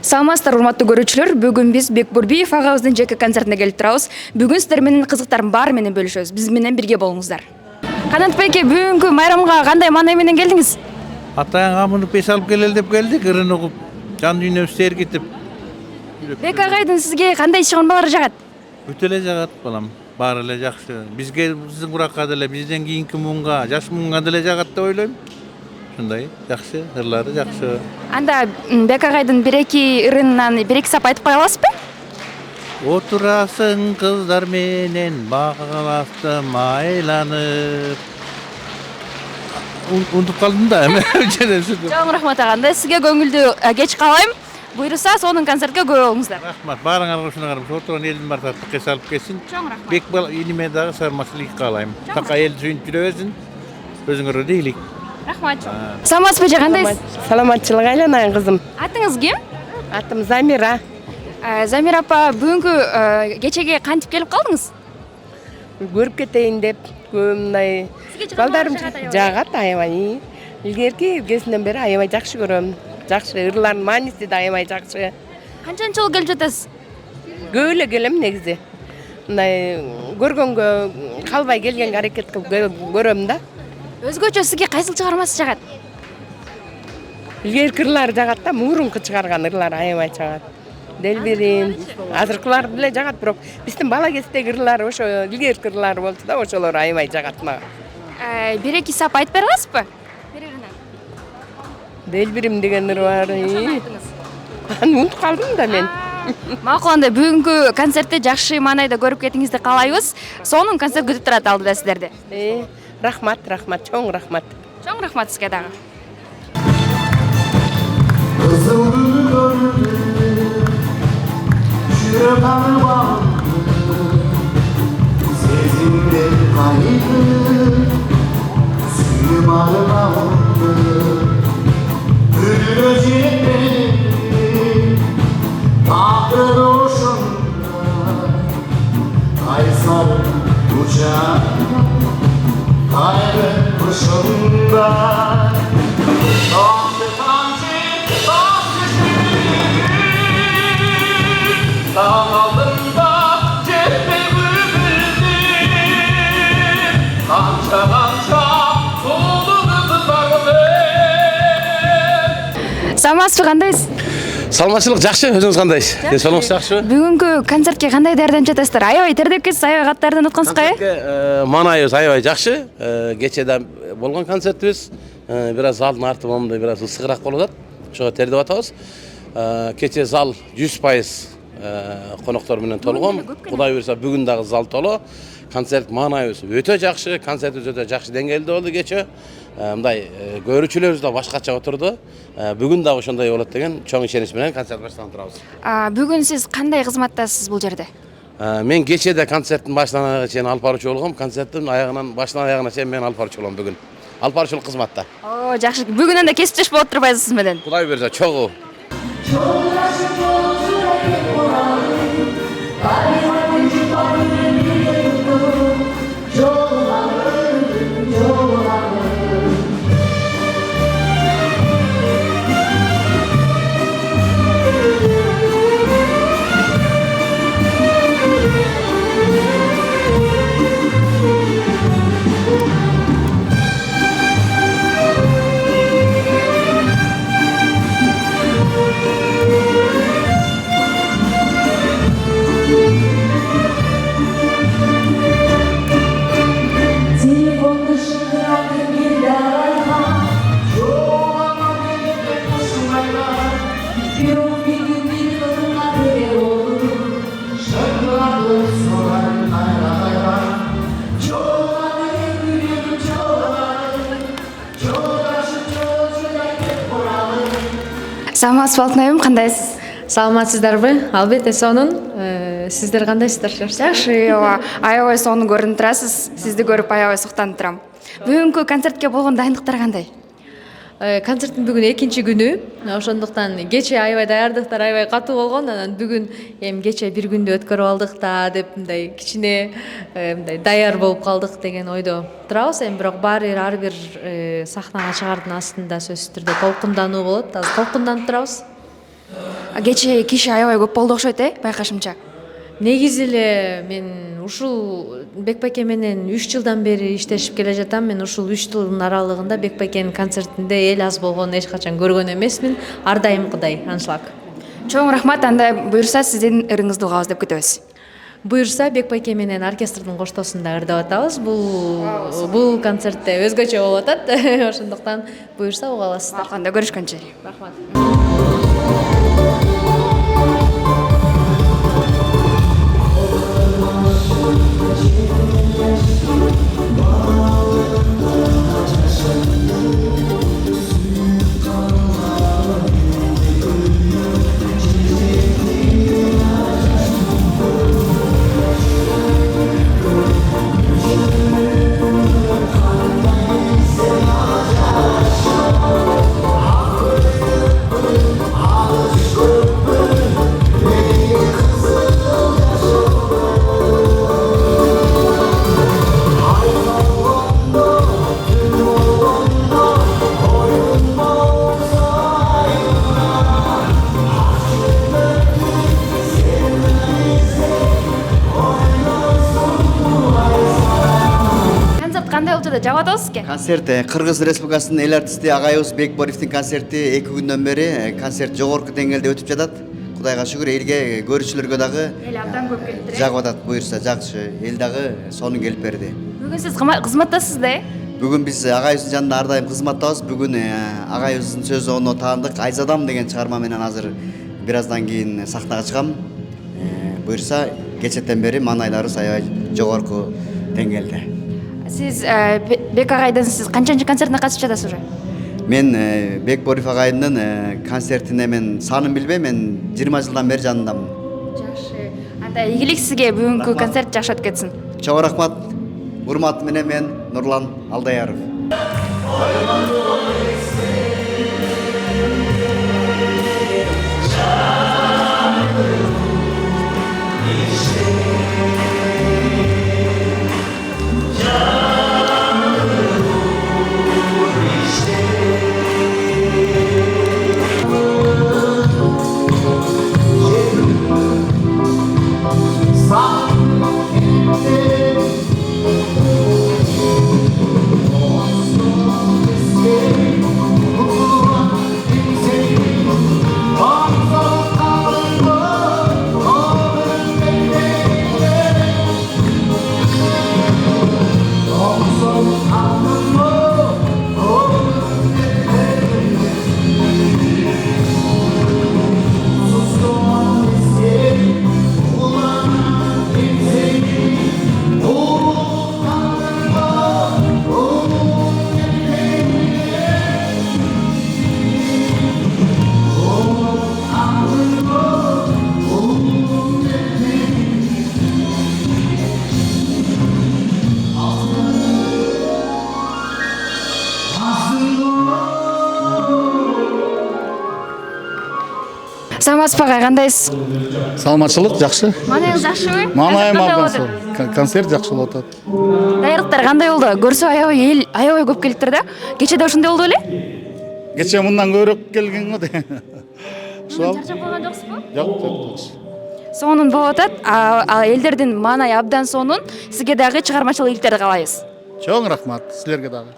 Саламатсыздар урматтуу көрүүчүлөр. Бүгүн биз Бекбурбиев агабыздын жеке концертине келип турабыз. Бүгүн сиздер менен кызыктардын баары менен бөлүшөбүз. Биз менен бирге болуңуздар. Канат байке, бүгүнкү майрамга кандай маанай менен келдиңиз? Атайын камыны пеш алып келели деп келдик, ырын угуп, жан дүйнөбүз сергитип. Бек агайдын сизге кандай чыгармалары жагат? Бүт эле жагат балам, баары эле жакшы. Бизге биздин уракка деле, бизден кийинки муңга, жаш муңга деле жагат деп ойлойм. Ушундай, жакшы, ырлары жакшы. Анда Бек агайдын бир-эки ырынынан бир-эки сап айтып кое аласызбы? Отурасың кыздар менен багаластым айланып. Унутуп калдым да, эме. Чоң рахмат ага. Сизге көңүлдүү кеч каалайм. Буйруса, сонун концертке көп болуңуздар. Рахмат, баарыңарга ушунага отурган элдин баары тартыкка салып келсин. Чоң рахмат. Бек иниме дагы сармачылык каалайм. Така эл сүйүнүп жүрө берсин. Өзүңөр ийгилик. Рахмат. Саламатсызбы, кандайсыз? Саламатчылык айланайын кызым. Атыңыз ким? Атым Замира. Замира апа, бүгүнкү кечеге кантип келип калдыңыз? Көрүп кетейин деп мындай балдарым жагат аябай. Илгерки кезинен бери аябай жакшы көрөм. Жакшы ырлардын мааниси да аябай жакшы. Канчанчы жыл келип жатасыз? Көп эле келем негизи. Мындай көргөнгө калбай келгенге аракет кылып көрөм да. Өзгөчө сизге кайсыл чыгармасы жагат? Илгерки ырлар жагат да, мурунку чыгарган ырлар аябай жагат. Делбирин, азыркылар деле жагат, бирок биздин бала кездеги ырлар ошо илгерки ырлар болчу да, ошолор аябай жагат мага. Бир-эки сап айтып бере аласызбы? Бир ырынан. Делбирим деген ыр бар. Аны унутуп калдым да мен. Макул, анда бүгүнкү концертти жакшы маанайда көрүп кетиңизди каалайбыз. Сонун концерт күтүп турат алдыда сиздерди. Рахмат, чоң рахмат. Чоң рахмат сизге дагы. Саламатсызбы, кандайсыз? Саламатчылык жакшы, өзүңүз кандайсыз? Денсаулыгыңыз жакшыбы? Бүгүнкү концертке кандай даярданып жатасыздар? Аябай тердеп кетсиз, аябай катты даярданып аткансызга, Концертке маанайыбыз аябай жакшы. Кечеде болгон концертибиз. Бир аз залдын арты момундай бир аз ысыгыраак болуп атат. Ошого тердеп атабыз. Кече зал 100% коноктор менен толгон. Кудай буйруса бүгүн дагы зал толо. Концерт маанайыбыз өтө жакшы, концертибиз өтө жакшы деңгээлде болду кече. Мындай көрүүчүлөрүбүз да башкача отурду. Бүгүн дагы ошондой болот деген чоң ишенич менен концерт баштап турабыз. Бүгүн сиз кандай кызматтасыз бул жерде? Мен кечеде концерттин башынан аягына чейин алып баруучу болгом. Концерттин башынан аягына чейин мен алып баруучу болом бүгүн. Алып баруучулук кызматта. Жакшы. Бүгүн анда кесиптеш болуп турбайсыз сиз менен. Кудай буйруса чогуу. Саламатсызбы, Алтын айым, кандайсыз? Саламатсыздарбы? Албетте сонун. Сиздер кандайсыздар? Жакшы, аябай сонун көрүнүп турасыз. Сизди көрүп аябай суктанып турам. Бүгүнкү концертке болгон дайындыктар кандай? Концерттин бүгүн экинчи күнү. Ошондуктан кече аябай даярдыктар аябай катуу болгон. Анан бүгүн эми кече бир күндү өткөрүп алдык да деп мындай кичине мындай даяр болуп калдык деген ойдо турабыз. Эми бирок ар бир сахнага чыгаардын астында сөзсүз түрдө толкундануу болот. Азыр толкунданып турабыз. Кечээ киши аябай көп болду окшойт байкашымча. Негизи эле мен ушул Бекбайке менен 3 жылдан бери иштешип келе жатам. Мен ушул 3 жылдын аралыгында Бекбайкенин концертинде эл аз болгонун эч качан көргөн эмесмин. Ар дайымкыдай аншлаг. Чоң рахмат, анда буюрса сиздин ырыңызды угабыз деп күтөбүз. Буюрса Бекбайке менен оркестрдин коштоосунда ырдап атабыз. Бул концертте өзгөчө болуп атат. Ошондуктан буюрса уга аласыздар. Анда көрүшкөнчө. Рахмат. Концерт кандай болчу деп жагып атабызбы? Концерт Кыргыз Республикасынын эл артисти агайыбыз Бекборовдун концерти 2 күндөн бери концерт жогорку деңгээлде өтүп жатат. Кудайга шүгүр, элге көрүүчүлөргө дагы Эл абдан көп келиптир. жагып атат. Буюрса жакшы, эл дагы сонун келип берди. Бүгүн сиз кызматтасыз да? Бүгүн биз агайыбыздын жанында ар дайым кызматтабыз. Бүгүн агайыбыздын сөз оңуна таандык Айзадам деген чыгарма менен азыр бир аздан кийин сахнага чыгам. Буюрса кечэтен бери маанайларыбыз аябай жогорку деңгээлде. Сиз Бек агайдын сиз канчанчы концертине катышып жатасыз уже? Мен Бекборов агайдын концертине мен санын билбейм, мен 20 жылдан бери жанындамын. Жакшы. Анда ийгилик сизге бүгүнкү концерт жакшы өтүп кетсин. Чоң рахмат. Урмат менен мен Нурлан Алдаяров. Саламатсызбы агай, кандайсыз? Саламатчылык жакшы. Маанайыңыз жакшыбы? Маанайым Концерт кандай абдан. болуп атат? Концерт жакшы болуп атат. Даярдыктар кандай болду? Көрсө аябай эл аябай көп келиптир да. Кече да ошондой болду беле? Кече мындан көбүрөөк келген го де. Ошол. Чарчап калган жоксузбу? Жок. Сонун болуп атат. Элдердин маанайы абдан сонун. Сизге дагы чыгармачылык ийгиликтерди каалайбыз. Чоң рахмат силерге дагы.